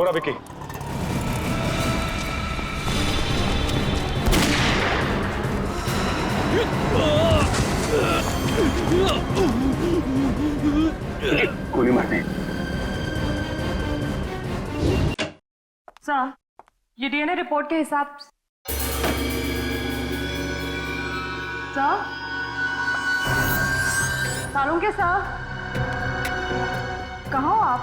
होगा विकी? गोली मारने। सर, ये डीएनए रिपोर्ट के हिसाब सर, सालुंके सर, कहाँ हो आप?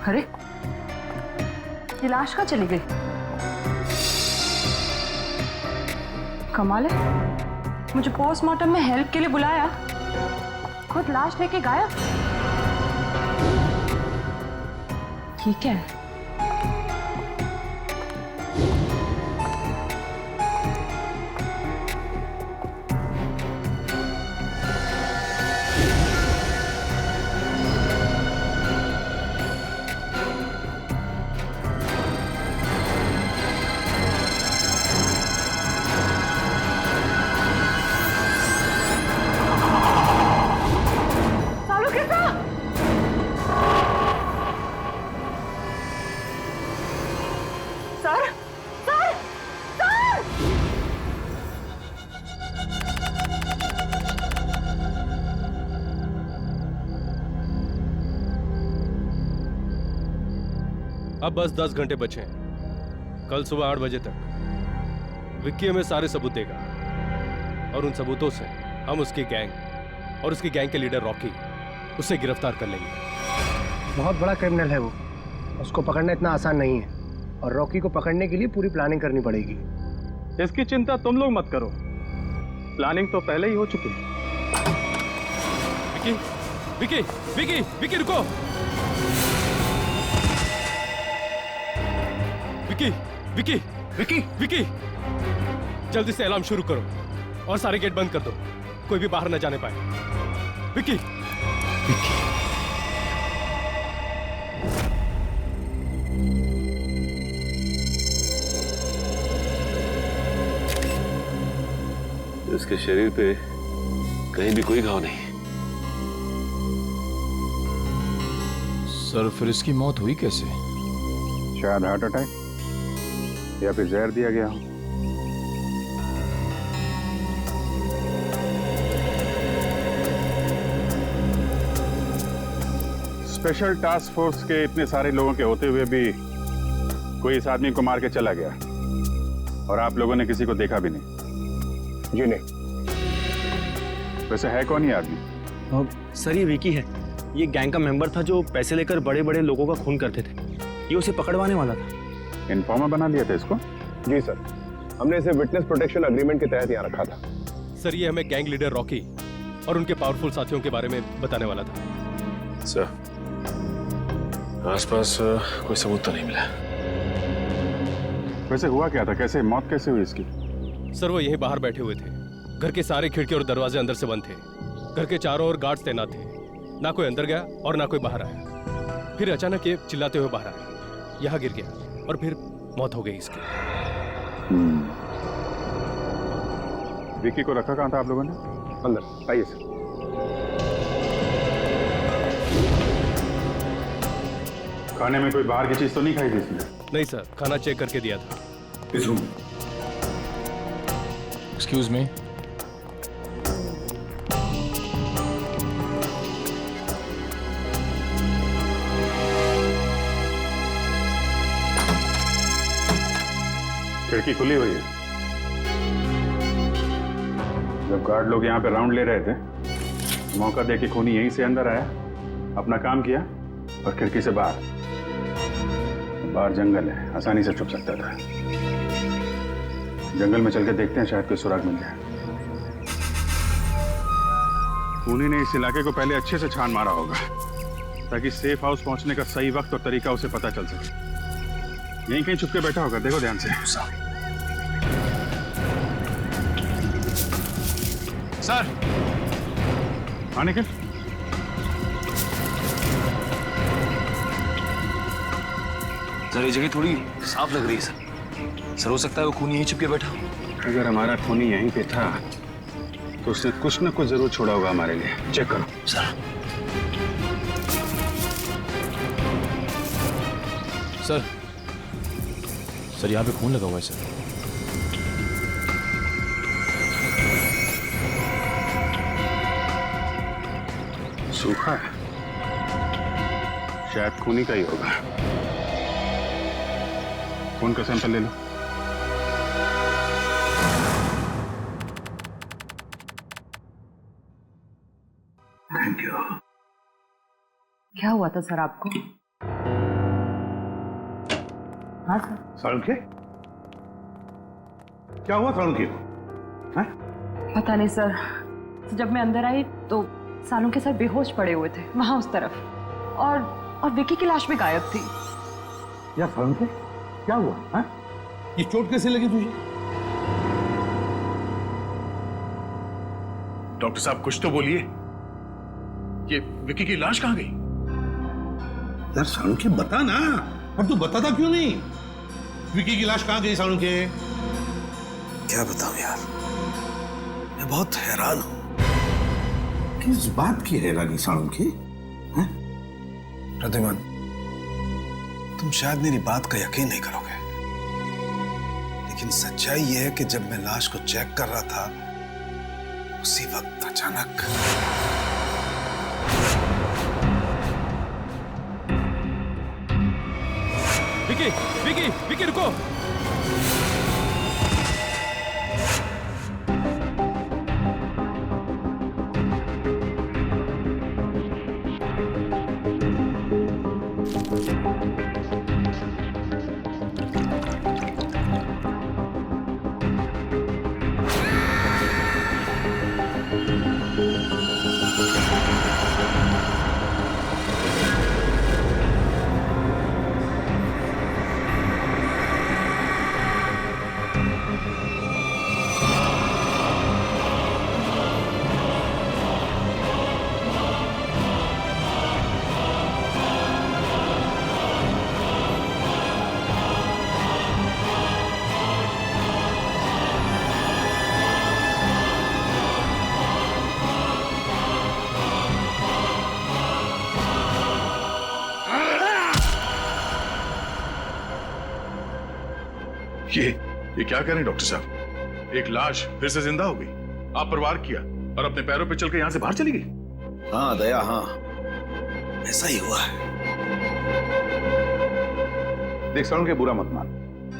अरे, ये लाश कहाँ चली गई? कमाल है, मुझे पोस्टमार्टम में हेल्प के लिए बुलाया, खुद लाश लेके गायब। ठीक है। अब बस 10 घंटे बचे हैं। कल सुबह 8 बजे तक विक्की हमें सारे सबूत देगा और उन सबूतों से हम उसकी गैंग और उसकी गैंग के लीडर रॉकी उसे गिरफ्तार कर लेंगे। बहुत बड़ा क्रिमिनल है वो, उसको पकड़ना इतना आसान नहीं है और रॉकी को पकड़ने के लिए पूरी प्लानिंग करनी पड़ेगी। इसकी चिंता तुम लोग मत करो, प्लानिंग तो पहले ही हो चुकी है। विक्की, विक्की, विक्की, विक्की रुको। विक्की, विक्की, विक्की, विक्की, जल्दी से अलार्म शुरू करो और सारे गेट बंद कर दो, कोई भी बाहर न जाने पाए। विक्की, विक्की। इसके शरीर पे कहीं भी कोई घाव नहीं। सर, फिर इसकी मौत हुई कैसे? शायद हार्ट अटैक या फिर जहर दिया गया हो। स्पेशल टास्क फोर्स के इतने सारे लोगों के होते हुए भी कोई इस आदमी को मार के चला गया और आप लोगों ने किसी को देखा भी नहीं। जी नहीं। वैसे है कौन ये आदमी? सर, ये विकी है। ये गैंग का मेंबर था जो पैसे लेकर बड़े बड़े लोगों का खून करते थे। ये उसे पकड़वाने वाला था। इन्फॉर्मर बना लिया था इसको? जी सर, हमने इसे विटनेस प्रोटेक्शन एग्रीमेंट के तहत यहाँ रखा था। सर, ये हमें गैंग लीडर रॉकी और उनके पावरफुल साथियों के बारे में बताने वाला था। सर, आसपास कोई सबूत तो नहीं मिला। वैसे हुआ क्या था, कैसे मौत कैसे हुई इसकी? सर, वो यहीं बाहर बैठे हुए थे। घर के सारे खिड़की और दरवाजे अंदर से बंद थे। घर के चारों ओर गार्ड्स तैनात थे। ना कोई अंदर गया और ना कोई बाहर आया। फिर अचानक ये चिल्लाते हुए बाहर आया, यहाँ गिर गया और फिर मौत हो गई इसकी। विकी को रखा कहाँ था आप लोगों ने? अंदर आइए सर। खाने में कोई बाहर की चीज तो नहीं खाई थी इसने? नहीं सर, खाना चेक करके दिया था। इस रूम। Excuse me. खिड़की खुली हुई है। जब गार्ड लोग यहाँ पे राउंड ले रहे थे, मौका देके खूनी यहीं से अंदर आया, अपना काम किया और खिड़की से बाहर। बाहर जंगल है, आसानी से छुप सकता था। जंगल में चल के देखते हैं, शायद कोई सुराग मिल जाए। खूनी ने इस इलाके को पहले अच्छे से छान मारा होगा ताकि सेफ हाउस पहुंचने का सही वक्त और तरीका उसे पता चल सके। यहीं कहीं छुपके बैठा होगा, देखो ध्यान से। सर, हाँ निखिल, सर, ये जगह थोड़ी साफ लग रही है सर। सर, हो सकता है वो खूनी यहीं छुपके बैठा हो। अगर हमारा खूनी यहीं पे था तो उसने कुछ न कुछ जरूर छोड़ा होगा हमारे लिए। चेक करो सर। सर यहाँ पे खून लगा हुआ है सर। सूखा है, शायद खूनी का ही होगा। खून का सैंपल ले लो। Thank you. क्या हुआ था सर आपको? हाँ सर। सालुंखे, क्या हुआ सालुंखे को? हैं? पता नहीं सर, जब मैं अंदर आई तो सालुंखे सर बेहोश पड़े हुए थे वहां उस तरफ, और विकी की लाश भी गायब थी। यार सालुंखे, क्या हुआ? हैं? ये चोट कैसे लगी तुझे? डॉक्टर साहब कुछ तो बोलिए, ये विकी की लाश कहां गई? यार सालुंखे बता ना, अब तू बताता क्यों नहीं? विकी की लाश कहां गई सालुंखे? क्या बताऊं यार, मैं बहुत हैरान हूं। किस बात की हैरानी सालुंखे? प्रद्युमन, तुम शायद मेरी बात का यकीन नहीं करोगे, लेकिन सच्चाई यह है कि जब मैं लाश को चेक कर रहा था, उसी वक्त अचानक विकी विकी विकी रुको। ये क्या करें डॉक्टर साहब? एक लाश फिर से जिंदा हो गई। आप परवार किया और अपने पैरों पे चलकर यहां से बाहर चली गई। हाँ दया, हाँ ऐसा ही हुआ है। देख सालुंखे, बुरा मत मान।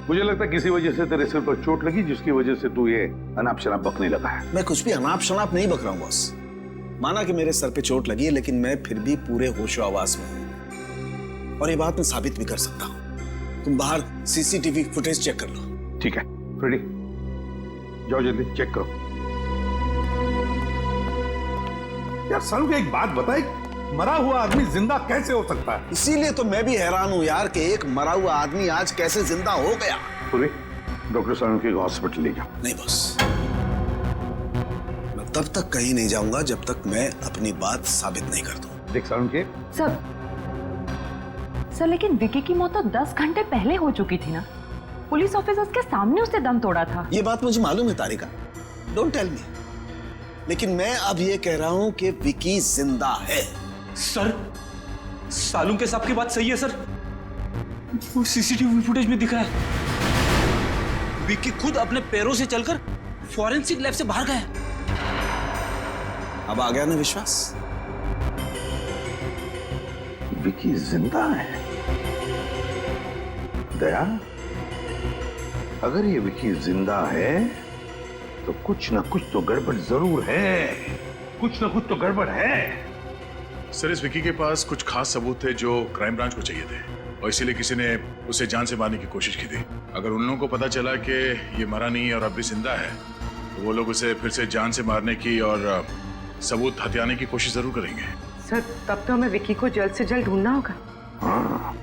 मुझे लगता है किसी वजह से तेरे सिर पर चोट लगी, जिसकी वजह से तू ये अनाप शनाप बकने लगा है। मैं कुछ भी अनाप शनाप नहीं बक रहा हूं बॉस। माना कि मेरे सर पे चोट लगी है, लेकिन मैं फिर भी पूरे होशो आवाज में हूं, और ये बात मैं साबित भी कर सकता हूं। तुम बाहर सीसीटीवी फुटेज चेक कर लो। ठीक है फ्रेडी, जाओ जल्दी चेक करो। यार सालुंखे, एक बात बता, एक मरा हुआ आदमी जिंदा कैसे हो सकता है? इसीलिए तो मैं भी हैरान हूं यार कि एक मरा हुआ आदमी आज कैसे जिंदा हो गया। पूरी डॉक्टर सालुंखे को हॉस्पिटल ले जाओ। नहीं बॉस, मैं तब तक कहीं नहीं जाऊंगा जब तक मैं अपनी बात साबित नहीं कर दूं। देख सालुंखे, सर लेकिन विकी की मौत तो 10 घंटे पहले हो चुकी थी ना। पुलिस ऑफिसर्स के सामने उसने दम तोड़ा था। ये बात मुझे मालूम है तारिका, डोंट टेल मी, लेकिन मैं अब ये कह रहा हूं कि विकी जिंदा है। सर, सालुंखे साहब की बात सही है सर, वो सीसीटीवी फुटेज में दिखा है। विकी खुद अपने पैरों से चलकर फॉरेंसिक लैब से बाहर गया। अब आ गया ना विश्वास? विकी जिंदा है? दया, अगर ये विकी जिंदा है तो कुछ ना कुछ तो गड़बड़ जरूर है। कुछ ना कुछ तो गड़बड़ है। सर, इस विकी के पास कुछ खास सबूत थे जो क्राइम ब्रांच को चाहिए थे, और इसीलिए किसी ने उसे जान से मारने की कोशिश की थी। अगर उन लोगों को पता चला कि ये मरा नहीं और अब भी जिंदा है, तो वो लोग उसे फिर से जान से मारने की और सबूत हथियाने की कोशिश जरूर करेंगे। सर, तब तो हमें विकी को जल्द से जल्द ढूंढना होगा। हाँ,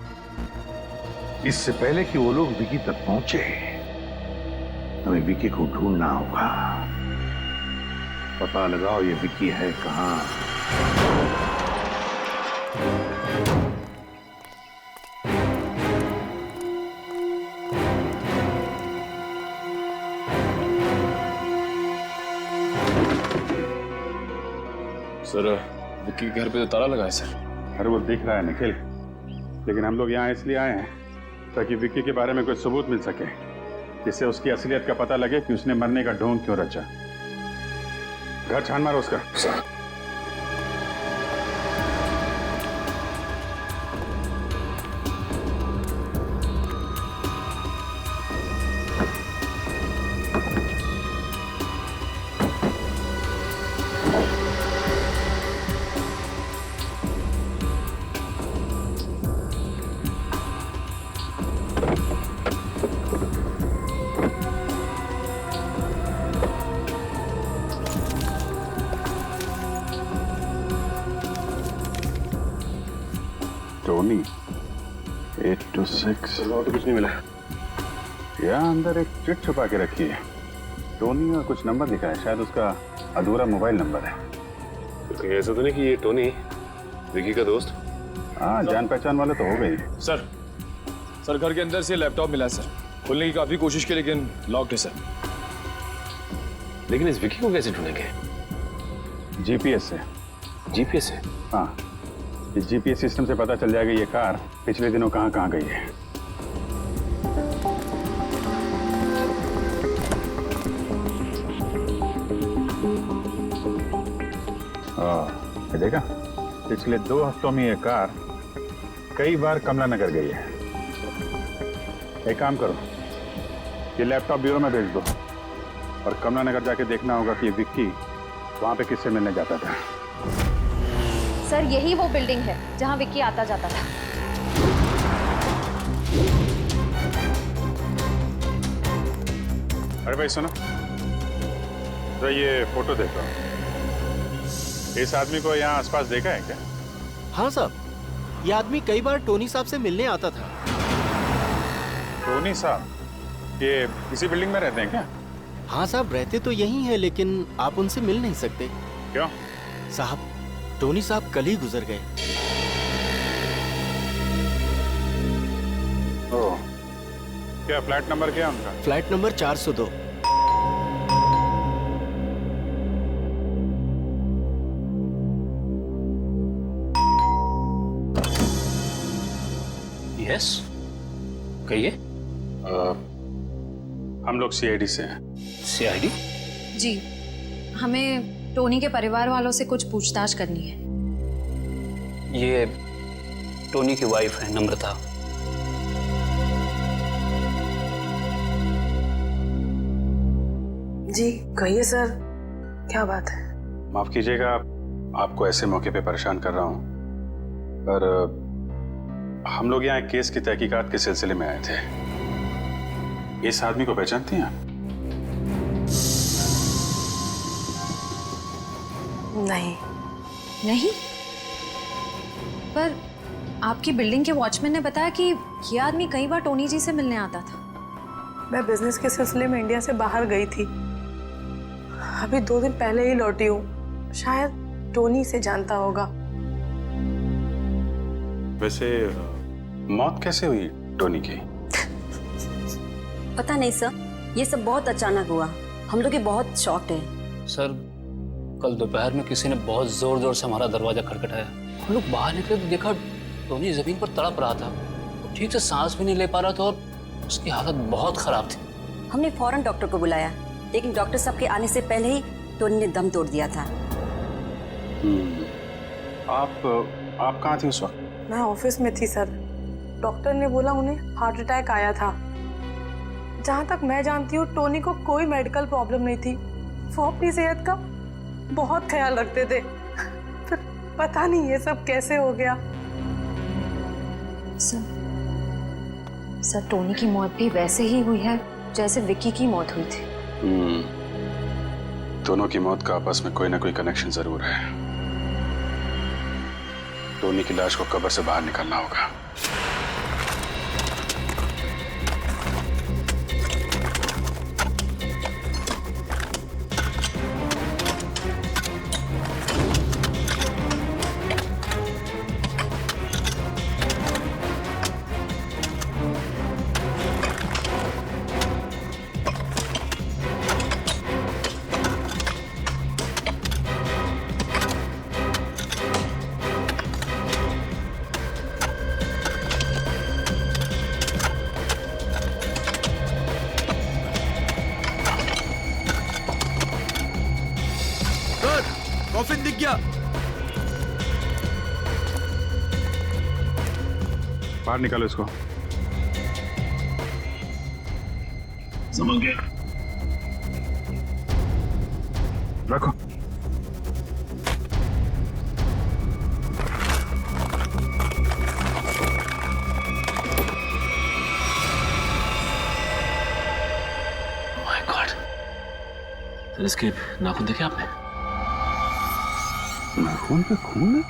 इससे पहले कि वो लोग विकी तक पहुंचे, हमें विकी को ढूंढना होगा। पता लगाओ ये विकी है कहां। सर, विक्की के घर पे तो ताला लगा है सर। अरे वो दिख रहा है निखिल, लेकिन हम लोग यहाँ इसलिए आए हैं ताकि विक्की के बारे में कोई सबूत मिल सके, जिससे उसकी असलियत का पता लगे कि उसने मरने का ढोंग क्यों रचा। घर छान मारो उसका। टोनी 826 और तो कुछ नहीं मिला। यहाँ अंदर एक चिट छुपा के रखी है। टोनी का कुछ नंबर लिखा है, शायद उसका अधूरा मोबाइल नंबर है। तो कहीं ऐसा तो नहीं कि ये टोनी विकी का दोस्त? हाँ, जान पहचान वाले तो हो गई। सर घर के अंदर से लैपटॉप मिला है सर। खोलने की काफी कोशिश की लेकिन लॉक्ड है सर। लेकिन इस विकी को कैसे ढूंढेंगे? जीपीएस से। जीपीएस से? हाँ, इस जीपीएस सिस्टम से पता चल जाएगा ये कार पिछले दिनों कहाँ कहाँ गई है। ये देखा, पिछले 2 हफ्तों में ये कार कई बार कमला नगर गई है। एक काम करो, ये लैपटॉप ब्यूरो में भेज दो और कमला नगर जाके देखना होगा कि ये विक्की वहां पे किससे मिलने जाता था। सर यही वो बिल्डिंग है जहां विक्की आता जाता था। अरे भाई सुनो, तो ये फोटो देखो। इस आदमी को यहाँ आसपास देखा है क्या? हाँ साहब, ये आदमी कई बार टोनी साहब से मिलने आता था। टोनी साहब ये इसी बिल्डिंग में रहते हैं क्या? हाँ साहब, रहते तो यही हैं लेकिन आप उनसे मिल नहीं सकते। क्यों? साहब, टोनी साहब कल ही गुजर गए। ओह, क्या फ्लैट नंबर क्या है उनका? Flat number 402। यस, कहिए। हम लोग सीआईडी से हैं। सीआईडी? जी, हमें टोनी के परिवार वालों से कुछ पूछताछ करनी है। ये टोनी की वाइफ है नम्रता। जी कहिए सर, क्या बात है? माफ कीजिएगा आपको ऐसे मौके पे परेशान कर रहा हूँ, पर हम लोग यहाँ एक केस की तहकीकात के सिलसिले में आए थे। इस आदमी को पहचानती हैं आप? नहीं। नहीं? पर आपकी बिल्डिंग के वॉचमैन ने बताया कि ये आदमी कई बार टोनी जी से मिलने आता था। मैं बिजनेस के सिलसिले में इंडिया से बाहर गई थी, अभी 2 दिन पहले ही लौटी हूँ। शायद टोनी से जानता होगा। वैसे मौत कैसे हुई टोनी की? पता नहीं सर, ये सब बहुत अचानक हुआ। हम लोग बहुत शॉक्ड हैं। सर, कल दोपहर में किसी ने बहुत जोर जोर से हमारा दरवाजा खटखटाया। हम लोग बाहर निकले तो देखा टोनी जमीन पर तड़प रहा था। वो ठीक से सांस भी नहीं ले पा रहा था और उसकी हालत बहुत खराब थी। हमने फौरन डॉक्टर को बुलाया, लेकिन डॉक्टर साहब के आने से पहले ही टोनी ने दम तोड़ दिया था। आप कहाँ थी उस वक्त? मैं ऑफिस में थी सर। डॉक्टर ने बोला उन्हें हार्ट अटैक आया था। जहाँ तक मैं जानती हूँ टोनी को कोई मेडिकल प्रॉब्लम नहीं थी। वो अपनी सेहत का बहुत ख्याल रखते थे। पर पता नहीं ये सब कैसे हो गया। सर टोनी की मौत भी वैसे ही हुई है जैसे विक्की की मौत हुई थी। दोनों की मौत का आपस में कोई ना कोई कनेक्शन जरूर है। टोनी की लाश को कब्र से बाहर निकालना होगा। कॉफिन दिख गया। बाहर निकालो इसको। समझ गए? रखो। माय गॉड, सर इसके नाखून देखे आपने? नाखून पे खून है?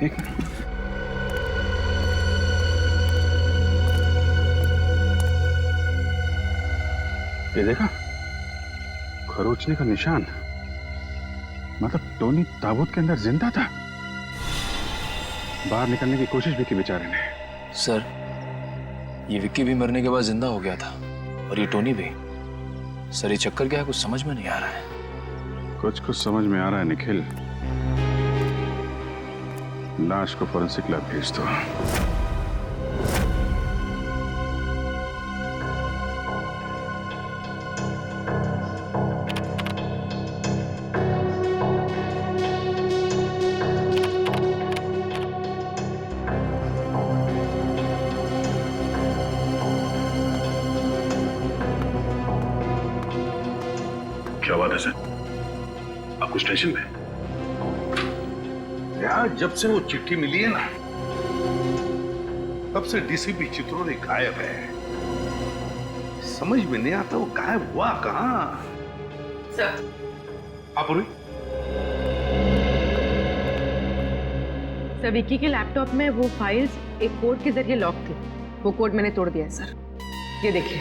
एक मिनट। ये देखा, खरोचने का निशान। मतलब टोनी ताबूत के अंदर जिंदा था। बाहर निकलने की कोशिश भी की बेचारे ने। सर, ये विक्की भी मरने के बाद जिंदा हो गया था और ये टोनी भी। सर ये चक्कर क्या है, कुछ समझ में नहीं आ रहा है। कुछ समझ में आ रहा है निखिल। लाश को फोरेंसिक लैब भेज दो। क्या बात है सर? आप कुछ टेंशन में? यार जब से वो चिट्ठी मिली है ना, तब से डीसीपी चित्रोरी गायब है। समझ में नहीं आता वो गायब हुआ कहां। सर, आप पूरी सर विक्की के लैपटॉप में वो फाइल्स एक कोड के जरिए लॉक थी। वो कोड मैंने तोड़ दिया है सर। ये देखिए।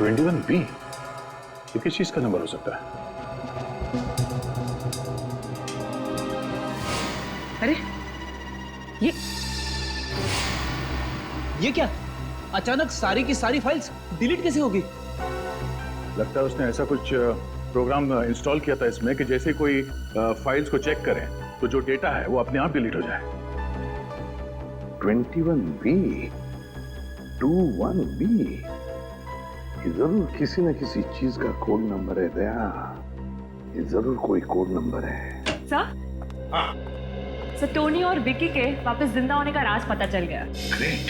21B, ये किस चीज का नंबर हो सकता है? अरे ये क्या? अचानक सारी की सारी फाइल्स डिलीट कैसे होगी? लगता है उसने ऐसा कुछ प्रोग्राम इंस्टॉल किया था इसमें कि जैसे कोई फाइल्स को चेक करें तो जो डेटा है वो अपने आप डिलीट हो जाए। 21B, 21B, ये जरूर किसी न किसी चीज का कोड नंबर है दया। ये जरूर कोई कोड नंबर है। सर? हाँ। सर टोनी और विक्की के वापस जिंदा होने का राज पता चल गया। ग्रेट।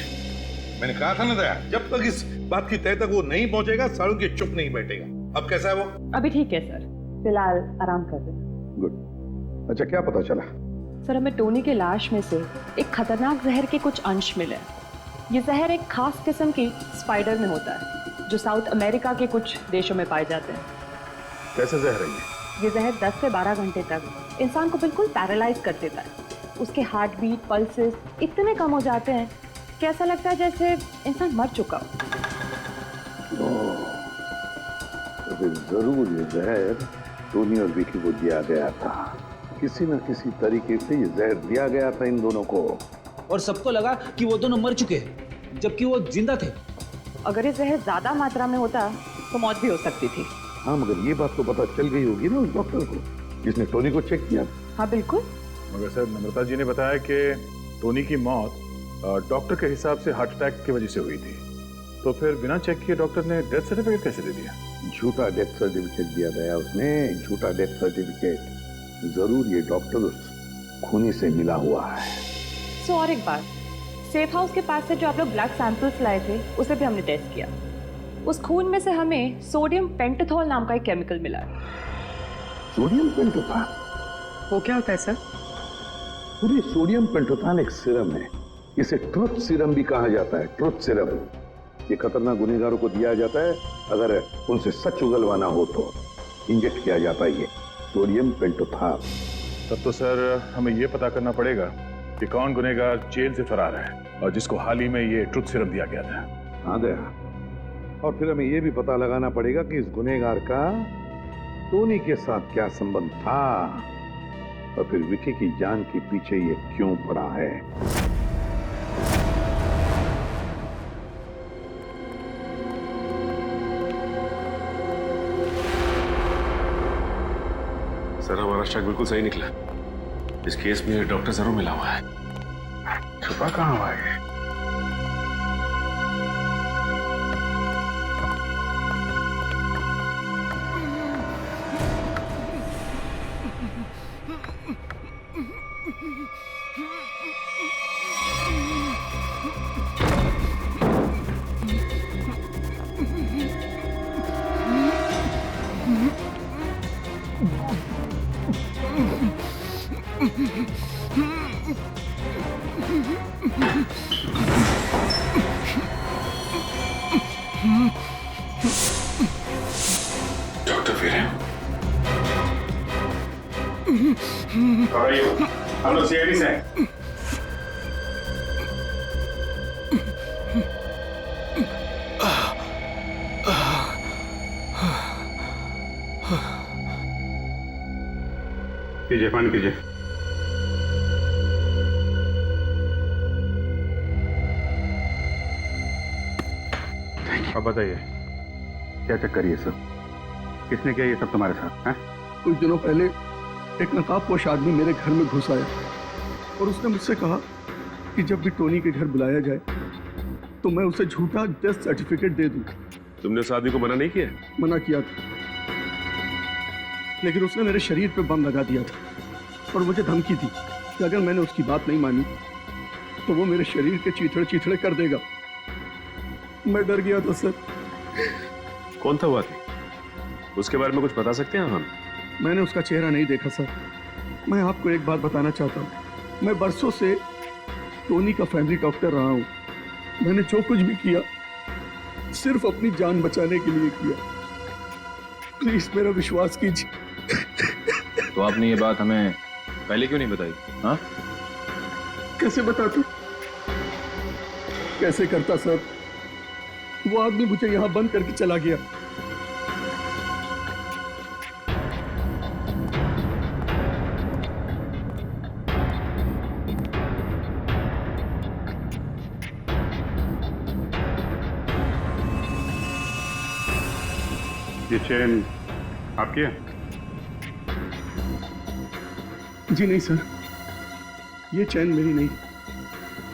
मैंने कहा था ना दया, जब तक इस बात की तह तक वो नहीं पहुंचेगा सालों की चुप नहीं बैठेगा। अब कैसा है वो? अभी ठीक है सर, फिलहाल आराम कर रहे हैं। गुड। अच्छा क्या पता चला? सर हमें टोनी के लाश में से एक खतरनाक जहर के कुछ अंश मिले। ये जहर एक खास किस्म की स्पाइडर में होता है जो साउथ अमेरिका के कुछ देशों में पाए जाते हैं। कैसा जहर है ये जहर 10 से 12 घंटे तक इंसान को बिल्कुल पैरालाइज कर देता है। उसके हार्ट बीट, पल्सेस इतने कम हो जाते हैं कि ऐसा लगता है जैसे इंसान मर चुका हो। तो फिर जरूर ये जहर टोनी और विकी को दिया गया था। किसी न किसी तरीके से ये जहर दिया गया था इन दोनों को। और सबको लगा कि वो दोनों मर चुके हैं जबकि वो जिंदा थे। अगर ये जहर ज्यादा मात्रा में होता तो मौत भी हो सकती थी। हाँ मगर ये बात तो पता चल गई होगी ना उस डॉक्टर को जिसने टोनी को चेक किया। हाँ बिल्कुल। मगर सर नम्रता जी ने बताया कि टोनी की मौत डॉक्टर के हिसाब से हार्ट अटैक की वजह से हुई थी। तो फिर बिना चेक किए डॉक्टर ने डेथ सर्टिफिकेट कैसे दे दिया? झूठा डेथ सर्टिफिकेट दिया गया उसने, झूठा डेथ सर्टिफिकेट। जरूर ये डॉक्टर उस खूनी से मिला हुआ है। सो और एक बात, सेफ हाउस के पास से जो आप लोग ब्लड सैंपल्स लाए थे उसे भी हमने टेस्ट किया। उस खून में से हमें सोडियम पेंटाथॉल नाम का एक केमिकल मिला है। सोडियम पेंटाथॉल? वो क्या होता है सर? पूरी सोडियम पेंटाथॉल एक सीरम है। इसे ट्रुथ सीरम भी कहा जाता है। ट्रुथ सीरम ये खतरनाक गुनहगारों को दिया जाता है अगर उनसे सच उगलवाना हो तो। इंजेक्ट किया जाता है ये सोडियम पेंटाथॉल। तब तो सर हमें ये पता करना पड़ेगा कि कौन गुनहगार जेल से फरार है और जिसको हाल ही में ये ट्रुथ सीरम दिया गया था। हाँ गया। और फिर हमें ये भी पता लगाना पड़ेगा कि इस गुनहगार का टोनी के साथ क्या संबंध था और फिर विकी की जान के पीछे ये क्यों पड़ा है। सर हमारा शक बिल्कुल सही निकला। इस केस में डॉक्टर जरूर मिला हुआ है। छुपा कहाँ हुआ है? डॉक्टर वीरेन, हम लोग सीआईडी से हैं। कीजिए, पानी कीजिए। अब बताइए, क्या चक्कर ये सब? किसने किया ये सब तुम्हारे साथ? हैं? कुछ दिनों पहले एक नकाबपोश आदमी मेरे घर में घुस आया और उसने मुझसे कहा कि जब भी टोनी के घर बुलाया जाए तो मैं उसे झूठा डेथ सर्टिफिकेट दे दूं। तुमने उस आदमी को मना नहीं किया? मना किया था, लेकिन उसने मेरे शरीर पे बम लगा दिया था और मुझे धमकी दी कि अगर मैंने उसकी बात नहीं मानी तो वो मेरे शरीर के चीथड़े चीथड़े कर देगा। मैं डर गया था सर। कौन था वो आदमी? उसके बारे में कुछ बता सकते हैं हम? मैंने उसका चेहरा नहीं देखा सर। मैं आपको एक बात बताना चाहता हूँ, मैं बरसों से टोनी का फैमिली डॉक्टर रहा हूँ। मैंने जो कुछ भी किया सिर्फ अपनी जान बचाने के लिए किया। प्लीज मेरा विश्वास कीजिए। तो आपने ये बात हमें पहले क्यों नहीं बताई? हाँ, कैसे बताता, कैसे करता सर? वो आदमी मुझे यहाँ बंद करके चला गया। ये चेन आपकी है? जी नहीं सर, ये चैन मेरी नहीं।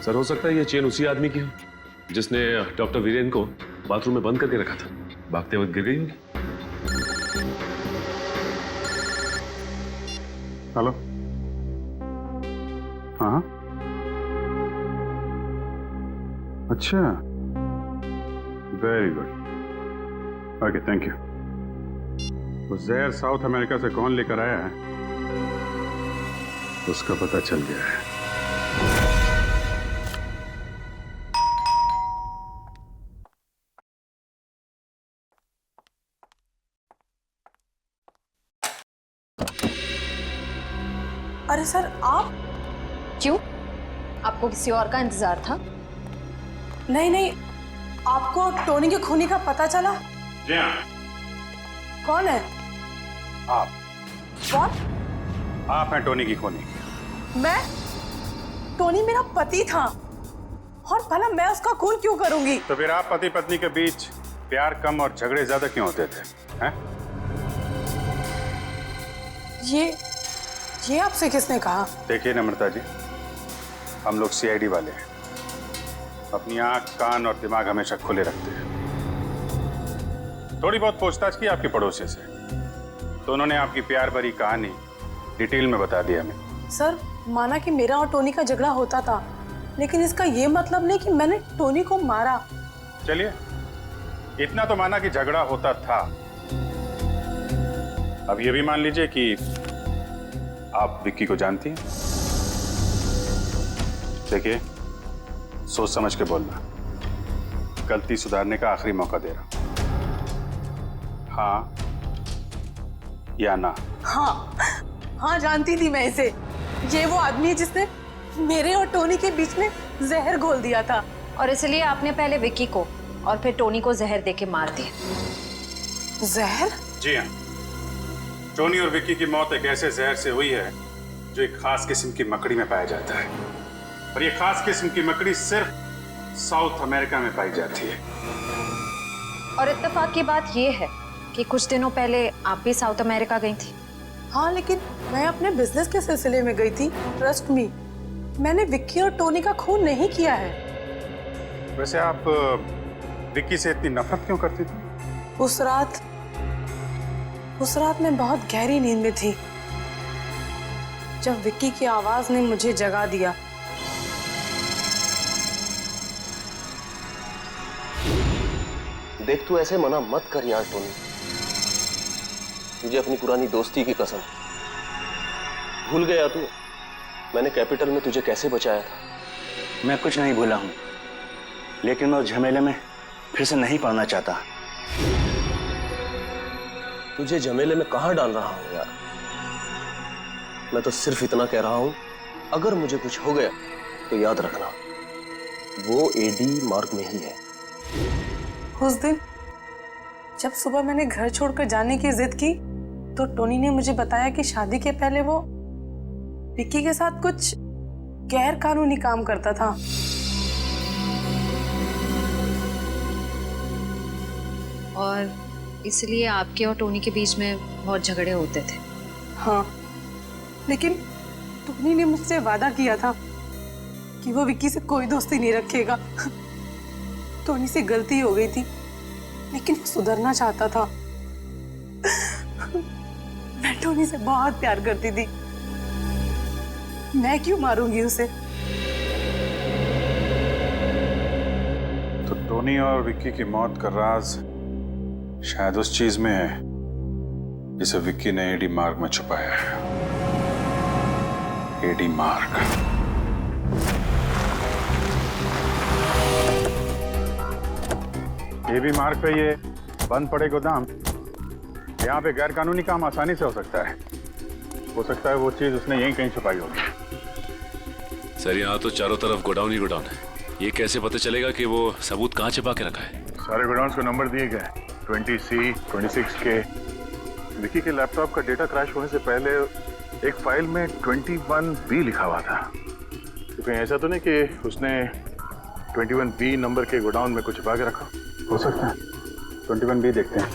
सर, हो सकता है ये चेन उसी आदमी की हो जिसने डॉक्टर वीरेन को बाथरूम में बंद करके रखा था। भागते वक्त गिर गई होगी। हेलो, हाँ, अच्छा, very good, okay, thank you. वो जहर साउथ अमेरिका से कौन लेकर आया है उसका पता चल गया है। अरे सर, आप? क्यों? आपको किसी और का इंतजार था? नहीं नहीं, आपको टोनी के खूनी का पता चला? जी हाँ। कौन है? आप। कौन? आप हैं टोनी की खूनी? मैं? टोनी मेरा पति था और भला मैं उसका खून क्यों करूंगी? तो फिर आप पति पत्नी के बीच प्यार कम और झगड़े ज्यादा क्यों होते थे? हैं? ये आपसे किसने कहा? देखिए नम्रता जी, हम लोग सीआईडी वाले हैं, अपनी आंख, कान और दिमाग हमेशा खुले रखते हैं। थोड़ी बहुत पूछताछ की आपके पड़ोसी से, तो उन्होंने आपकी प्यार भरी कहानी डिटेल में बता दिया हमें। सर, माना कि मेरा और टोनी का झगड़ा होता था, लेकिन इसका ये मतलब नहीं कि मैंने टोनी को मारा। चलिए, इतना तो माना कि झगड़ा होता था। अब ये भी मान लीजिए कि आप विक्की को जानती हैं। देखिए, सोच समझ के बोलना, गलती सुधारने का आखिरी मौका दे रहा हूं। हाँ या ना? हाँ, जानती थी मैं इसे। ये वो आदमी है जिसने मेरे और टोनी के बीच में जहर घोल दिया था। और इसलिए आपने पहले विक्की को और फिर टोनी को जहर देके मार दिया। जहर? जी हाँ, टोनी और विक्की की मौत एक ऐसे जहर से हुई है जो एक खास किस्म की मकड़ी में पाया जाता है, और ये खास किस्म की मकड़ी सिर्फ साउथ अमेरिका में पाई जाती है। और इत्तेफाक की बात यह है कि कुछ दिनों पहले आप भी साउथ अमेरिका गई थी। हाँ, लेकिन मैं अपने बिजनेस के सिलसिले में गई थी। ट्रस्ट मी, मैंने विक्की और टोनी का खून नहीं किया है। वैसे आप विक्की से इतनी नफरत क्यों करती थी? उस रात मैं बहुत गहरी नींद में थी जब विक्की की आवाज ने मुझे जगा दिया। देख, तू ऐसे मना मत कर यार टोनी। तुझे अपनी पुरानी दोस्ती की कसम, भूल गया तू मैंने कैपिटल में तुझे कैसे बचाया था? मैं कुछ नहीं भूला हूं, लेकिन मैं उस झमेले में फिर से नहीं पड़ना चाहता। तुझे झमेले में कहां डाल रहा हूं यार? मैं तो सिर्फ इतना कह रहा हूं, अगर मुझे कुछ हो गया तो याद रखना वो एडी मार्ग में ही है। उस दिन जब सुबह मैंने घर छोड़कर जाने की जिद की तो टोनी ने मुझे बताया कि शादी के पहले वो विक्की के साथ कुछ गैर कानूनी काम करता था। और इसलिए आपके और टोनी के बीच में बहुत झगड़े होते थे। हाँ, लेकिन टोनी ने मुझसे वादा किया था कि वो विक्की से कोई दोस्ती नहीं रखेगा। टोनी से गलती हो गई थी, लेकिन वो सुधरना चाहता था। मैं टोनी से बहुत प्यार करती थी, मैं क्यों मारूंगी उसे? तो टोनी और विक्की की मौत का राज शायद उस चीज में है जिसे विक्की ने एडी मार्ग में छुपाया है। एडी मार्ग। एडी मार्ग पे ये बंद पड़े गोदाम, यहाँ पे गैर कानूनी काम आसानी से हो सकता है। हो सकता है वो चीज उसने यहीं कहीं छुपाई होगी। सर यहाँ तो चारों तरफ गोडाउन ही गोडाउन है, ये कैसे पता चलेगा कि वो सबूत कहाँ छिपा के रखा है? सारे गोडाउन्स को नंबर दिए गए, 20C, 26K। विक्की के लैपटॉप का डेटा क्रैश होने से पहले एक फाइल में 21B लिखा हुआ था। तो कहीं ऐसा तो नहीं कि उसने 21B नंबर के गोडाउन में कुछ छिपा के रखा? हो सकता है। 21B देखते हैं।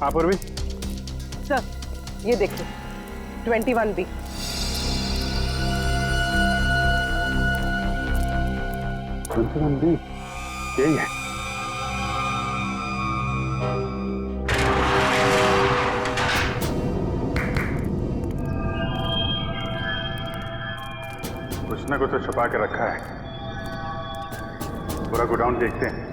हाँ पूर्वी। सर, ये देखिए 21B। यही है। कुछ ना कुछ तो छुपा के रखा है। पूरा गोडाउन देखते हैं।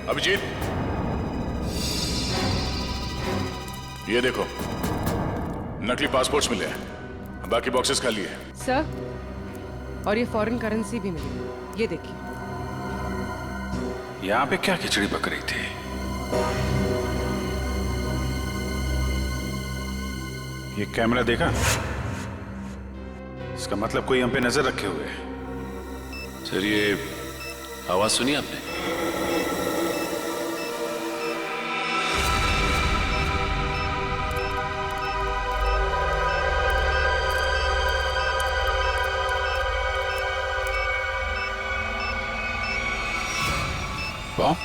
अभिजीत, ये देखो नकली पासपोर्ट्स मिले हैं, बाकी बॉक्सेस खाली है। सर, और ये फॉरेन करेंसी भी मिली, ये देखिए। यहाँ पे क्या खिचड़ी पक रही थी? ये कैमरा देखा? इसका मतलब कोई हम पे नजर रखे हुए है। सर ये आवाज सुनी आपने? बॉम्ब?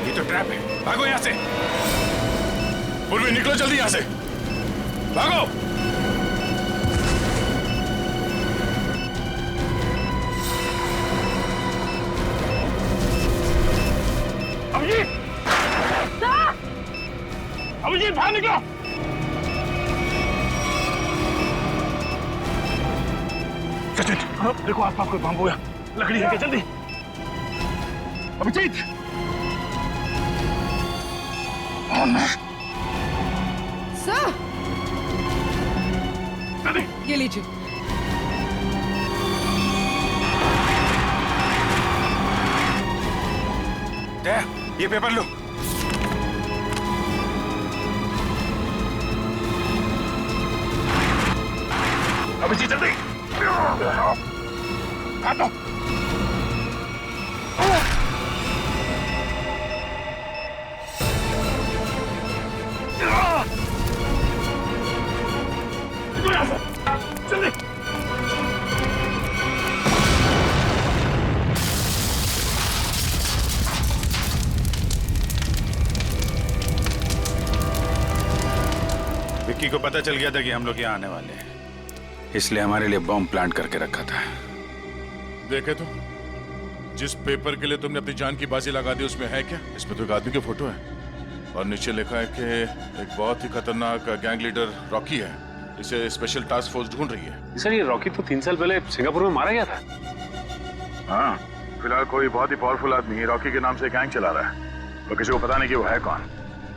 ये तो ट्रैप है। भागो यहां से। पूर्वी निकलो जल्दी यहां से। भागो। अभिजीत! अभिजीत बाहर निकलो। सचिन, देखो आसपास कोई बम हुआ। लकड़ी है क्या? जल्दी। अभिजीत! सर, जल्दी। ये लीजिए। ये पेपर लो। अभी जी जल्दी। हाथों। जल्दी। विक्की को पता चल गया था कि हम लोग यहाँ आने वाले हैं, इसलिए हमारे लिए बॉम्ब प्लांट करके रखा था। देखे तो, जिस पेपर के लिए तुमने अपनी जान की बाजी लगा दी उसमें है क्या? इसमें तो एक आदमी की फोटो है और नीचे लिखा है कि एक बहुत ही खतरनाक गैंग लीडर रॉकी है, इसे स्पेशल टास्क फोर्स ढूंढ रही है। सर ये रॉकी तो 3 साल पहले सिंगापुर में मारा गया था। हाँ, फिलहाल कोई बहुत ही पावरफुल आदमी रॉकी के नाम से गैंग चला रहा है और किसी को पता नहीं कि वो है कौन।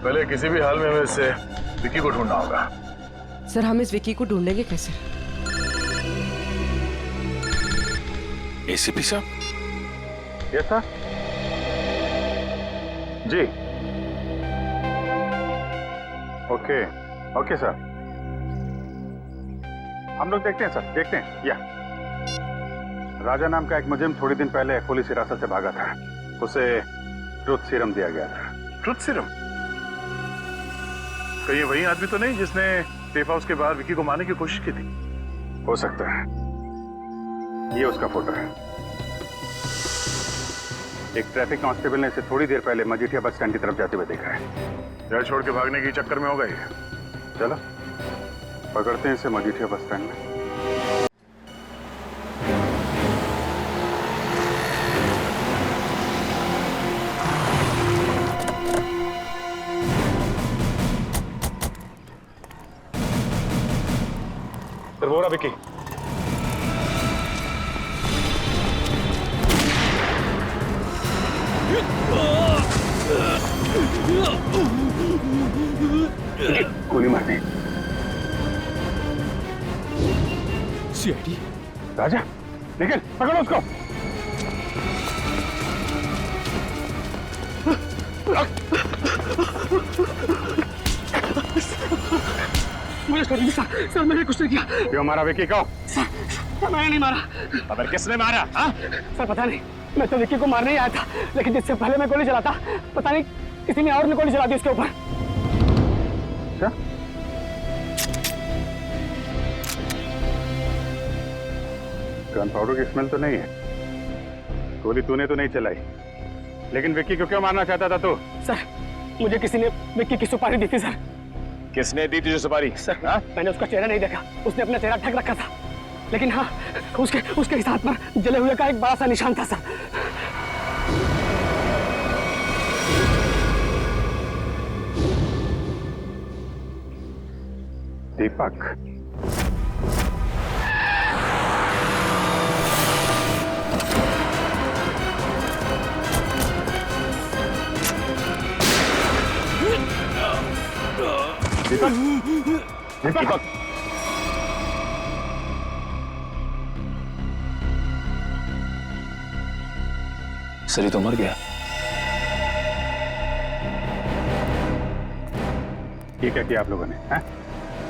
पहले किसी भी हाल में हमें इससे विक्की को ढूंढना होगा। सर हम इस विक्की को ढूंढेंगे कैसे? एसीपी साहब। Yes sir. जी ओके ओके सर, हम लोग देखते हैं सर, देखते हैं। या राजा नाम का एक मुजरिम थोड़ी दिन पहले पुलिस हिरासत से भागा था, उसे ट्रुथ सीरम दिया गया था। Truth serum? कहीं वही आदमी तो नहीं जिसने सेफ हाउस के बाहर विक्की को मारने की कोशिश की थी? हो सकता है, ये उसका फोटो है। एक ट्रैफिक कांस्टेबल ने इसे थोड़ी देर पहले मजीठिया बस स्टैंड की तरफ जाते हुए देखा है। घर छोड़ के भागने के चक्कर में होगा ये। चलो पकड़ते हैं इसे मजीठिया बस स्टैंड में। वो रहा विक्की। गोली मार दी। सीआईडी। राजा निकल, पकड़ो उसको। मुझे छोड़ दीजिए सर, सर मैंने कुछ नहीं किया। क्यों मारा विक्की को? सर मैंने नहीं मारा। अबे किसने मारा? हाँ? सर पता नहीं, मैं तो विक्की को मारने ही आया था, लेकिन जिससे पहले मैं गोली चलाता पता नहीं किसी ने और गोली चला दी उसके ऊपर। अच्छा? गन पाउडर की स्मेल तो नहीं है। गोली तूने तो नहीं चलाई, लेकिन विक्की को क्यों मारना चाहता था तू? सर मुझे किसी ने विक्की की सुपारी दी थी सर। किसने दी तुझे सुपारी? सर मैंने उसका चेहरा नहीं देखा, उसने अपना चेहरा ढक रखा था, लेकिन हाँ उसके हाथ पर जले हुए का एक बड़ा सा निशान था सर। दीपक। दीपक सरी तो मर गया। ये क्या किया आप लोगों ने?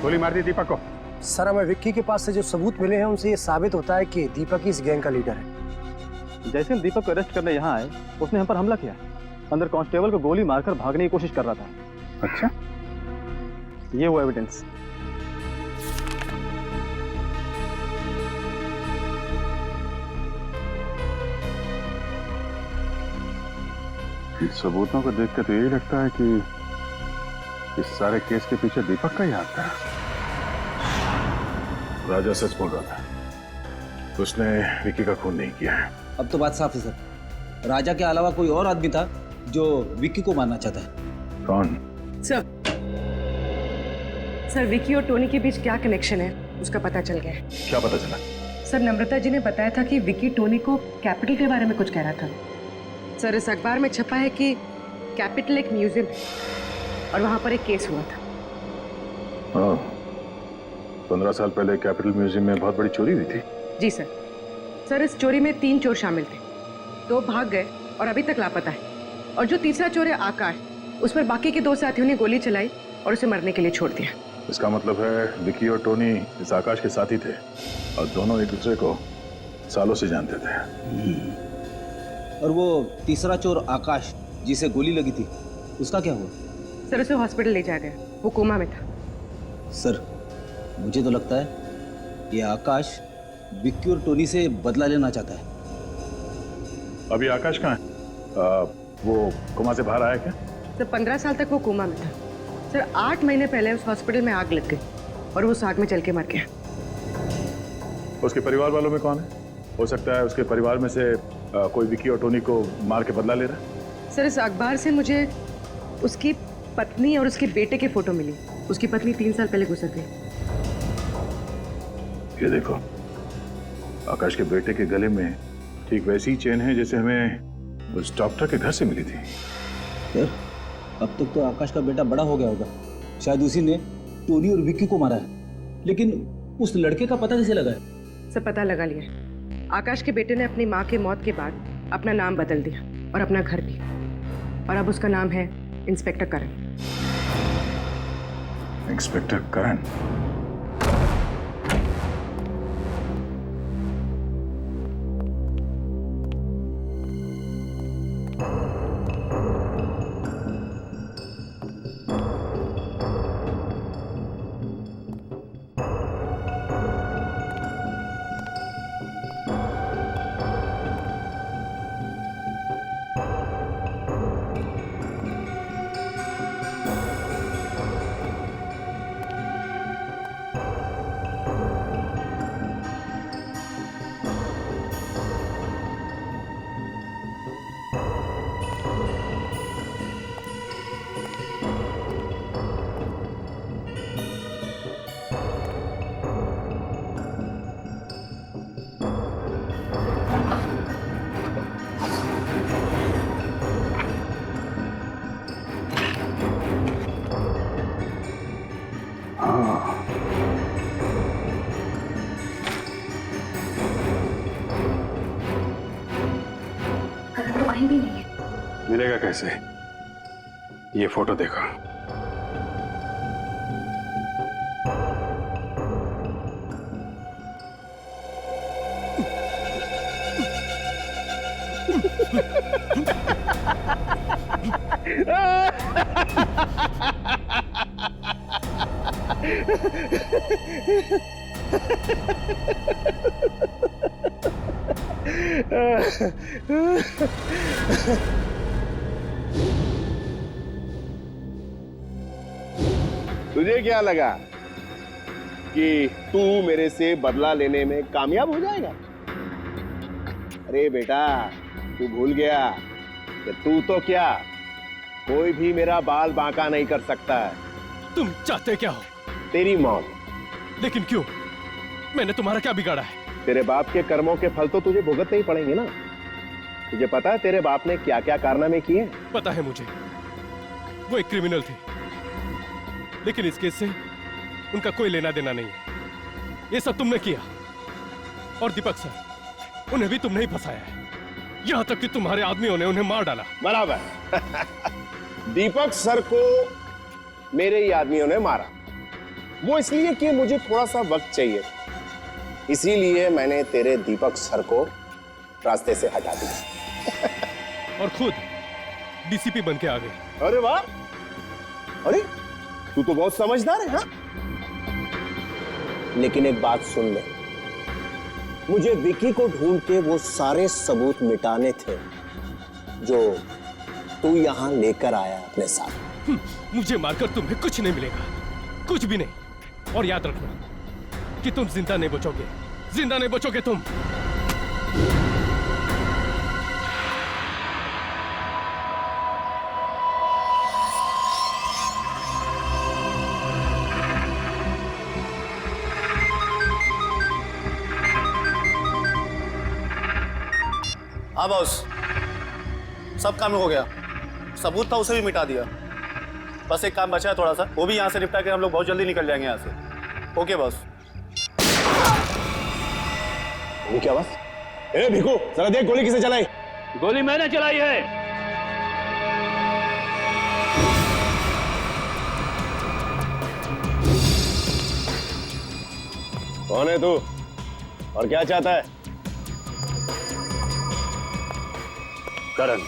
गोली मार दी दीपक को? सर हमें विक्की के पास से जो सबूत मिले हैं उनसे ये साबित होता है कि दीपक ही इस गैंग का लीडर है। जैसे हम दीपक को अरेस्ट करने यहाँ आए, उसने हम पर हमला किया। अंदर कांस्टेबल को गोली मारकर भागने की कोशिश कर रहा था। अच्छा, ये वो एविडेंस। सबूतों को देख के तो यही लगता है कि इस सारे केस के पीछे दीपक का ही हाथ था। राजा सच बोल रहा था, उसने विक्की का खून नहीं किया है। अब तो बात साफ है सर, राजा के अलावा कोई और आदमी था जो विक्की को मारना चाहता है। कौन? सर विक्की और टोनी के बीच क्या कनेक्शन है उसका पता चल गया है। क्या पता चला? सर नम्रता जी ने बताया था कि विक्की टोनी को कैपिटल के बारे में कुछ कह रहा था। सर इस अखबार में छपा है कि कैपिटल एक म्यूजियम है और वहां पर एक केस हुआ था। हाँ, 15 साल पहले कैपिटल म्यूजियम में बहुत बड़ी चोरी हुई थी। जी सर। सर इस चोरी में 3 चोर शामिल थे, 2 भाग गए और अभी तक लापता है, और जो तीसरा चोर है आकाश, उस पर बाकी के 2 साथियों ने गोली चलाई और उसे मरने के लिए छोड़ दिया। इसका मतलब है विकी और टोनी इस आकाश के साथी थे और दोनों एक दूसरे को सालों से जानते थे। और वो तीसरा चोर आकाश जिसे गोली लगी थी, उसका क्या हुआ? सर उसे हॉस्पिटल ले जाया गया, वो कोमा में था। सर मुझे तो लगता है ये आकाश विक्की और टोनी से बदला लेना चाहता है। अभी आकाश कहाँ है? वो कोमा से बाहर आया क्या? सर 15 साल तक वो कोमा में था। सर 8 महीने पहले उस हॉस्पिटल में आग लग गई और वो उस आग में जल के मर गया। उसके परिवार वालों में कौन है? हो सकता है उसके परिवार में से कोई विकी और टोनी को मार के बदला ले रहा है। सर इस अखबार से मुझे उसकी पत्नी और उसके बेटे की फोटो मिली। उसकी पत्नी 3 साल पहले गुजर गई। ये देखो, आकाश के बेटे के गले में ठीक वैसी ही चेन है जैसे हमें उस डॉक्टर के घर से मिली थी। सर अब तक तो आकाश का बेटा बड़ा हो गया होगा, शायद उसी ने टोनी और विक्की को मारा है। लेकिन उस लड़के का पता कैसे लगा है? सब पता लगा लिया। आकाश के बेटे ने अपनी माँ के मौत के बाद अपना नाम बदल दिया और अपना घर भी, और अब उसका नाम है इंस्पेक्टर करण। इंस्पेक्टर करण? कहीं भी नहीं है। मिलेगा कैसे? ये फोटो देखो। तुझे क्या लगा कि तू मेरे से बदला लेने में कामयाब हो जाएगा? अरे बेटा, तू भूल गया कि तू तो क्या, कोई भी मेरा बाल बांका नहीं कर सकता है। तुम चाहते क्या हो? तेरी मौत। लेकिन क्यों? मैंने तुम्हारा क्या बिगाड़ा है? तेरे बाप के कर्मों के फल तो तुझे भुगतने ही पड़ेंगे ना। तुझे पता है तेरे बाप ने क्या क्या कारनामे किए? पता है मुझे, वो एक क्रिमिनल थे, लेकिन इस केस से उनका कोई लेना देना नहीं है। ये सब तुमने किया, और दीपक सर, उन्हें भी तुमने ही फंसाया है, यहां तक कि तुम्हारे आदमियों ने उन्हें मार डाला। बराबर। दीपक सर को मेरे ही आदमियों ने मारा, वो इसलिए कि मुझे थोड़ा सा वक्त चाहिए, इसीलिए मैंने तेरे दीपक सर को रास्ते से हटा दिया। और खुद डीसीपी बन के आ गए। अरे वाह! अरे तू तो बहुत समझदार है। हाँ? लेकिन एक बात सुन ले, मुझे विकी को ढूंढ के वो सारे सबूत मिटाने थे जो तू यहां लेकर आया अपने साथ। मुझे मारकर तुम्हें कुछ नहीं मिलेगा, कुछ भी नहीं। और याद रखना कि तुम जिंदा नहीं बचोगे, जिंदा नहीं बचोगे तुम। हाँ बॉस, सब काम हो गया। सबूत था उसे भी मिटा दिया। बस एक काम बचा है थोड़ा सा, वो भी यहाँ से निपटा के हम लोग बहुत जल्दी निकल जाएंगे यहाँ से। Okay boss. क्या बात? ए भिखू, जरा देख गोली किसने चलाई? गोली मैंने चलाई है। कौन है तू और क्या चाहता है? करण,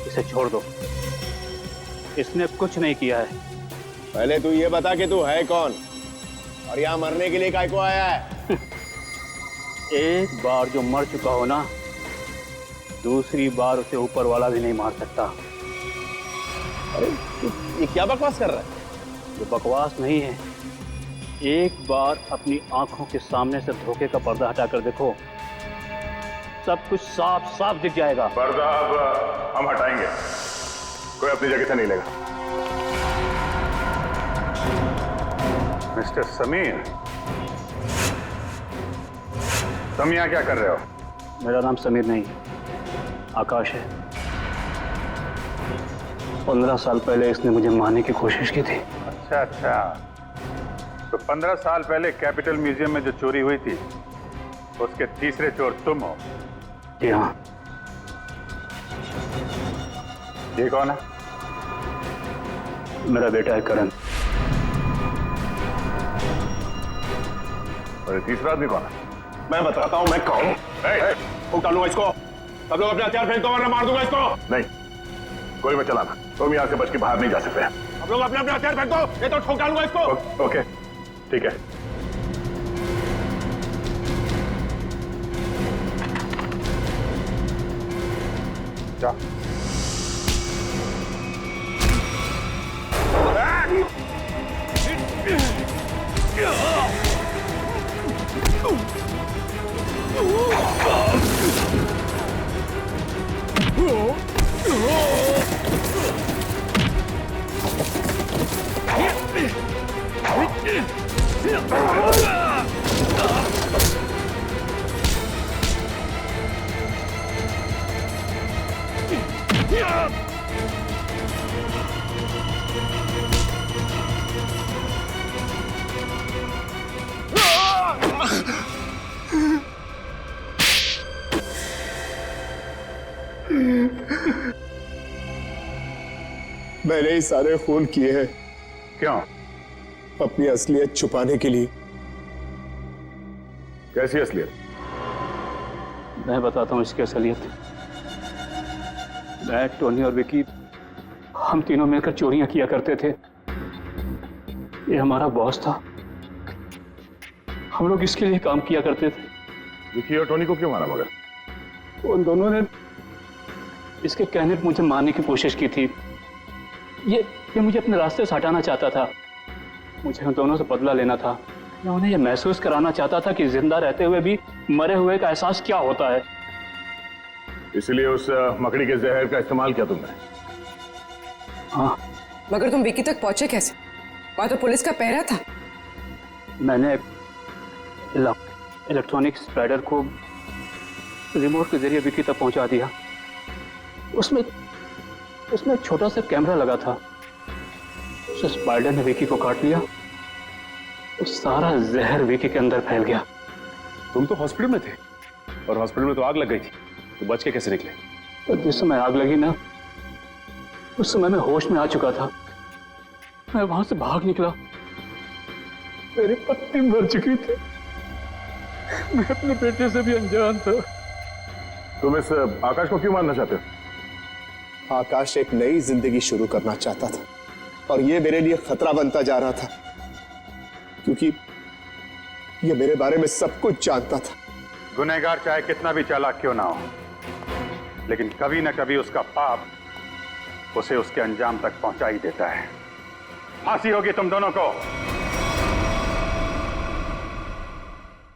इसे छोड़ दो। इसने कुछ नहीं किया है। पहले तू ये बता कि तू है कौन और यहाँ मरने के लिए काय को आया है? एक बार जो मर चुका हो ना, दूसरी बार उसे ऊपर वाला भी नहीं मार सकता। अरे ये क्या बकवास कर रहा है? ये बकवास नहीं है। एक बार अपनी आंखों के सामने से धोखे का पर्दा हटाकर देखो, सब कुछ साफ साफ दिख जाएगा। पर्दा अब हम हटाएंगे, कोई अपनी जगह से नहीं लेगा। मिस्टर समीर, तुम यहाँ क्या कर रहे हो? मेरा नाम समीर नहीं, आकाश है। 15 साल पहले इसने मुझे मारने की कोशिश की थी। अच्छा अच्छा, तो 15 साल पहले कैपिटल म्यूजियम में जो चोरी हुई थी, उसके तीसरे चोर तुम हो? जी हाँ। ये कौन है? मेरा बेटा है करण। और ये तीसरा आदमी कौन है? मैं बताता हूँ मैं कौन हूँ। उठा लूंगा इसको। सब लोग अपने हथियार फेंक दो वरना मार दूंगा इसको। नहीं, कोई मत चलाना, तुम यहाँ से बच के बाहर नहीं जा सकते। आप लोग अपने अपने हथियार फेंक दो, ये तो ठोक डालूंगा इसको। ओके, ठीक है। जा। मैंने ही सारे खून किए हैं। क्यों? अपनी असलियत छुपाने के लिए। कैसी असलियत? मैं बताता हूँ इसकी असलियत। मैं, टोनी और विकी, हम तीनों मिलकर चोरियां किया करते थे। ये हमारा बॉस था, हम लोग इसके लिए काम किया करते थे। विकी और टोनी को क्यों मारा मगर? उन दोनों ने इसके कहने पर मुझे मारने की कोशिश की थी। ये मुझे अपने रास्ते से हटाना चाहता था। मुझे उन दोनों से बदला लेना था। मैं उन्हें यह महसूस कराना चाहता था कि जिंदा रहते हुए भी मरे हुए का एहसास क्या होता है। इसलिए उस मकड़ी के जहर का इस्तेमाल किया तुमने? हाँ। मगर तुम विकी तक पहुंचे कैसे? वहां तो पुलिस का पहरा था। मैंने इलेक्ट्रॉनिक स्पाइडर को रिमोट के जरिए विकी तक पहुंचा दिया। उसमें एक छोटा सा कैमरा लगा था। उस स्पाइडर ने विकी को काट लिया। उस सारा जहर विकी के अंदर फैल गया। तुम तो हॉस्पिटल में थे और हॉस्पिटल में तो आग लग गई थी, तो बच के कैसे निकले? तो जिस समय आग लगी ना, उस समय मैं होश में आ चुका था। मैं वहां से भाग निकला। मेरी पत्नी मर चुकी थी। मैं अपने बेटे से भी अनजान था। तुम इस आकाश को क्यों मारना चाहते हो? आकाश एक नई जिंदगी शुरू करना चाहता था और ये मेरे लिए खतरा बनता जा रहा था, क्योंकि ये मेरे बारे में सब कुछ जानता था। गुनहगार चाहे कितना भी चालाक क्यों ना हो, लेकिन कभी ना कभी उसका पाप उसे उसके अंजाम तक पहुंचा ही देता है। फांसी होगी तुम दोनों को।